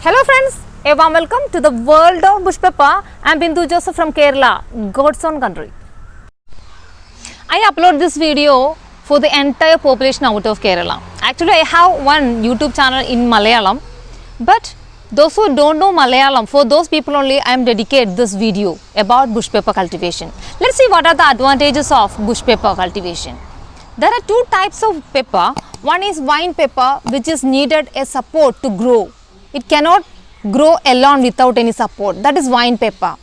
Hello friends, a warm welcome to the world of bush pepper. I am Bindu Joseph from Kerala, God's own country. I upload this video for the entire population out of Kerala. Actually, I have one YouTube channel in Malayalam, but those who don't know Malayalam, for those people only I am dedicate this video about bush pepper cultivation. Let's see what are the advantages of bush pepper cultivation. There are two types of pepper. One is vine pepper, which is needed a support to grow. It cannot grow alone without any support. That is vine pepper.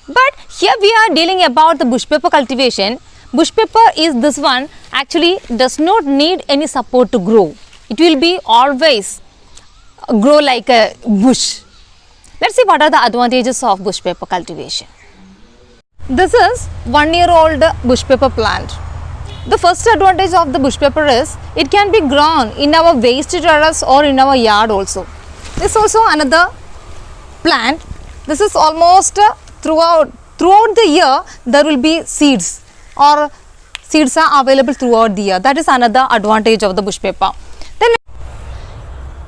But here we are dealing about the bush pepper cultivation. Bush pepper is this one actually does not need any support to grow. It will be always grow like a bush. Let's see what are the advantages of bush pepper cultivation. This is 1-year-old bush pepper plant. The first advantage of the bush pepper is it can be grown in our waste terrace or in our yard also. This is also another plant. This is almost throughout the year there will be seeds, or seeds are available throughout the year. That is another advantage of the bush pepper. Then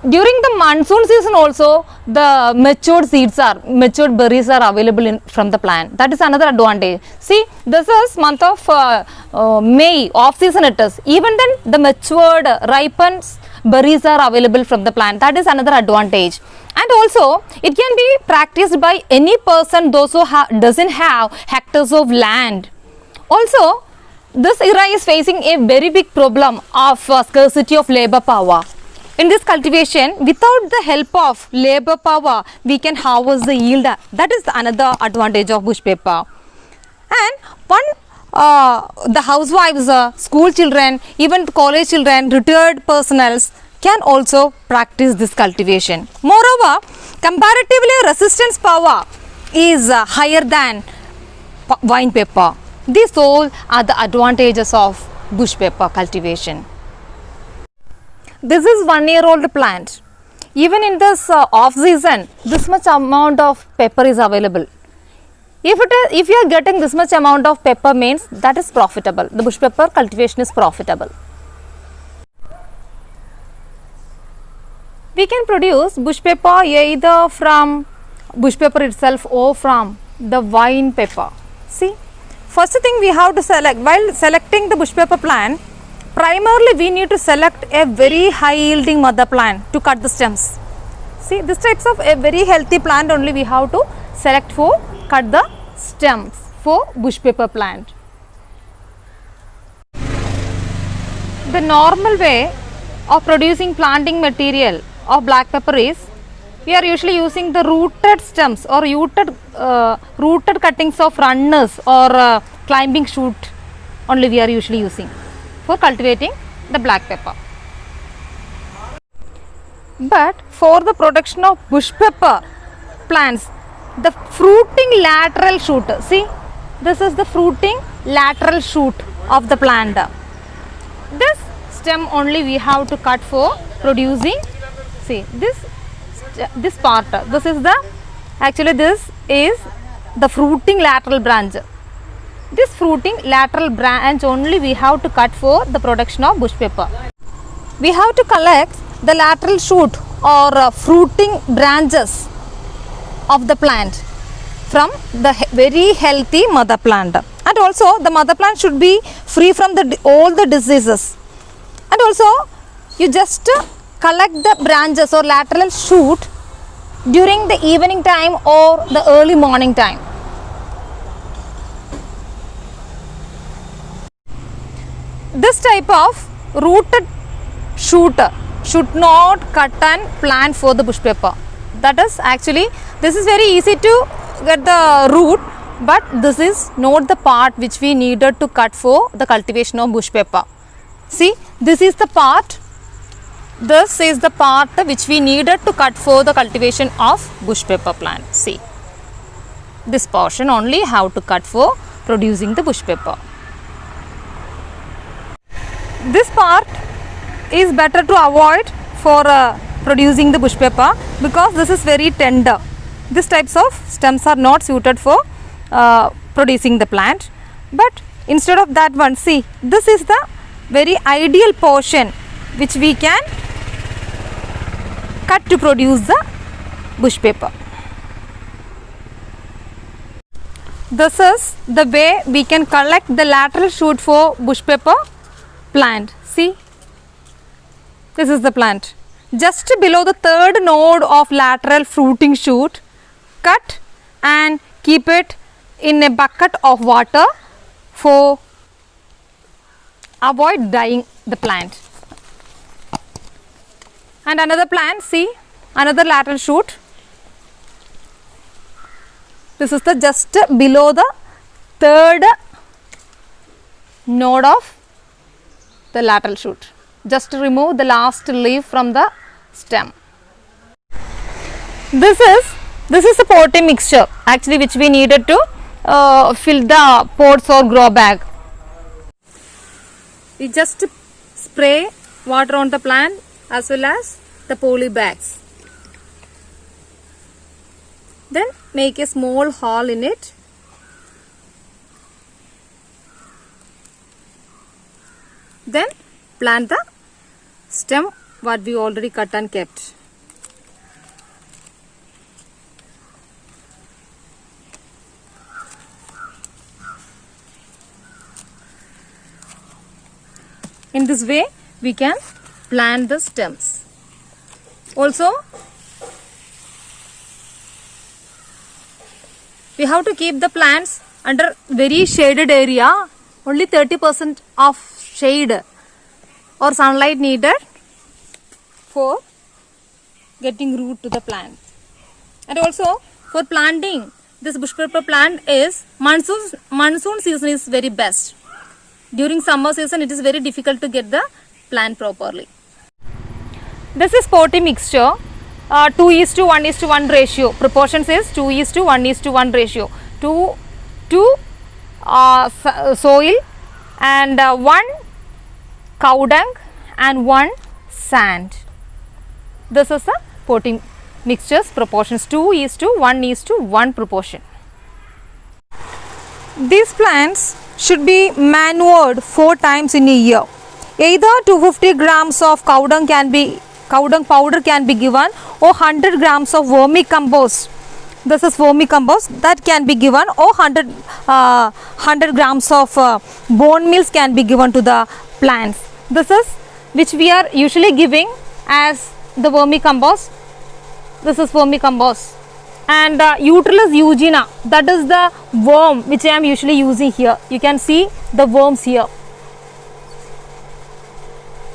during the monsoon season also the matured berries are available from the plant. That is another advantage. See, this is month of May, off season it is. Even then the matured ripened berries are available from the plant. That is another advantage. And also it can be practiced by any person, those who doesn't have hectares of land. Also this era is facing a very big problem of scarcity of labor power. In this cultivation, without the help of labor power, we can harvest the yield. That is another advantage of bush pepper. And the housewives, school children, even college children, retired personnels can also practice this cultivation. Moreover, comparatively resistance power is higher than vine pepper. These all are the advantages of bush pepper cultivation. This is 1-year-old plant. Even in this off season, this much amount of pepper is available. If you are getting this much amount of pepper, means that is profitable. The bush pepper cultivation is profitable. We can produce bush pepper either from bush pepper itself or from the vine pepper. See, first thing we have to select, while selecting the bush pepper plant, primarily we need to select a very high yielding mother plant to cut the stems. See, this types of a very healthy plant only we have to select for cut the stems for bush pepper plant. The normal way of producing planting material of black pepper is we are usually using the rooted stems or rooted cuttings of runners or climbing shoot only we are usually using for cultivating the black pepper. But for the production of bush pepper plants, the fruiting lateral shoot, see, this is the fruiting lateral shoot of the plant. This stem only we have to cut for producing, see, this part, this is the fruiting lateral branch. This fruiting lateral branch only we have to cut for the production of bush pepper. We have to collect the lateral shoot or fruiting branches of the plant from the very healthy mother plant. And also the mother plant should be free from all the diseases. And also you just collect the branches or lateral shoot during the evening time or the early morning time. This type of rooted shoot should not cut and plant for the bush pepper. That is actually, this is very easy to get the root, but this is not the part which we needed to cut for the cultivation of bush pepper. See, this is the part which we needed to cut for the cultivation of bush pepper plant. See, this portion only have to cut for producing the bush pepper. This part is better to avoid for producing the bush pepper because this is very tender. These types of stems are not suited for producing the plant. But instead of that one, see, this is the very ideal portion which we can cut to produce the bush pepper. This is the way we can collect the lateral shoot for bush pepper plant. See, this is the plant. Just below the third node of lateral fruiting shoot, cut and keep it in a bucket of water for avoid dying the plant. And another plant, see, another lateral shoot. This is the just below the third node of the lateral shoot. Just remove the last leaf from the stem. This is a potting mixture actually which we needed to fill the pots or grow bag. We just spray water on the plant as well as the poly bags. Then make a small hole in it. Then plant the stem what we already cut and kept. In this way we can plant the stems. Also we have to keep the plants under very shaded area. Only 30% of shade or sunlight needed for getting root to the plant. And also for planting this bush pepper plant is monsoon season is very best. During summer season it is very difficult to get the plant properly. This is potting mixture. 2:1:1 ratio. Proportions is 2:1:1 ratio. 2 soil and 1 cow dung and 1 sand. This is the potting mixtures proportions 2:1:1 proportion. These plants should be manured 4 times in a year. Either 250 grams of cow dung powder can be given or 100 grams of vermicompost. This is vermicompost that can be given or 100 grams of bone meals can be given to the plants. This is which we are usually giving as the vermicompost. This is vermicompost. And Eutrylus eugenia, that is the worm which I am usually using here. You can see the worms here.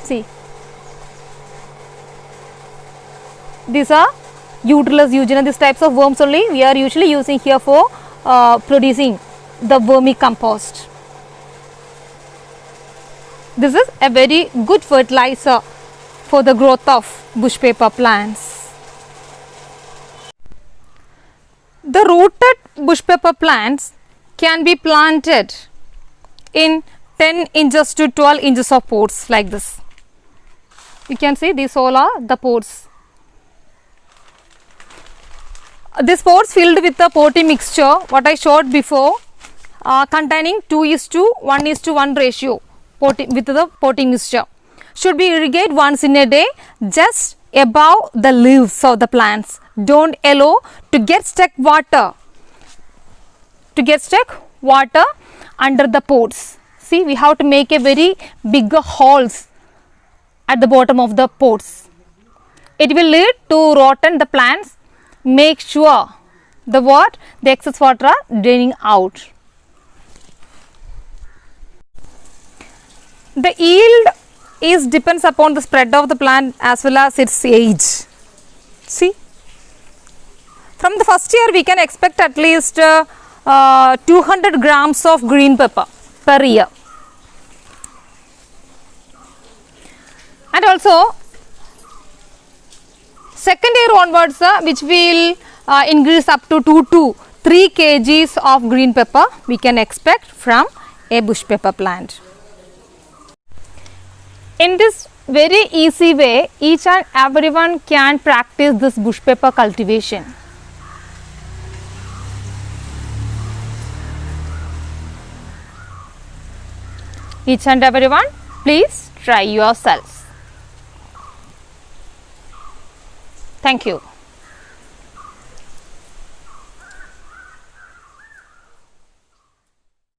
See, these are Eutrylus eugenia. These types of worms only we are usually using here for producing the vermicompost. This is a very good fertilizer for the growth of bush pepper plants. The rooted bush pepper plants can be planted in 10 inches to 12 inches of pots like this. You can see these all are the pots. This pots filled with the potting mixture what I showed before containing 2:1:1 ratio with the potting mixture. Should be irrigate once in a day just above the leaves of the plants. Don't allow to get stuck water under the pots. See, we have to make a very big holes at the bottom of the pots. It will lead to rotten the plants. Make sure the excess water are draining out. The yield depends upon the spread of the plant as well as its age. See, from the first year we can expect at least 200 grams of green pepper per year. And also second year onwards which will increase up to 2 to 3 kgs of green pepper we can expect from a bush pepper plant. In this very easy way, each and everyone can practice this bush pepper cultivation. Each and everyone, please try yourselves. Thank you.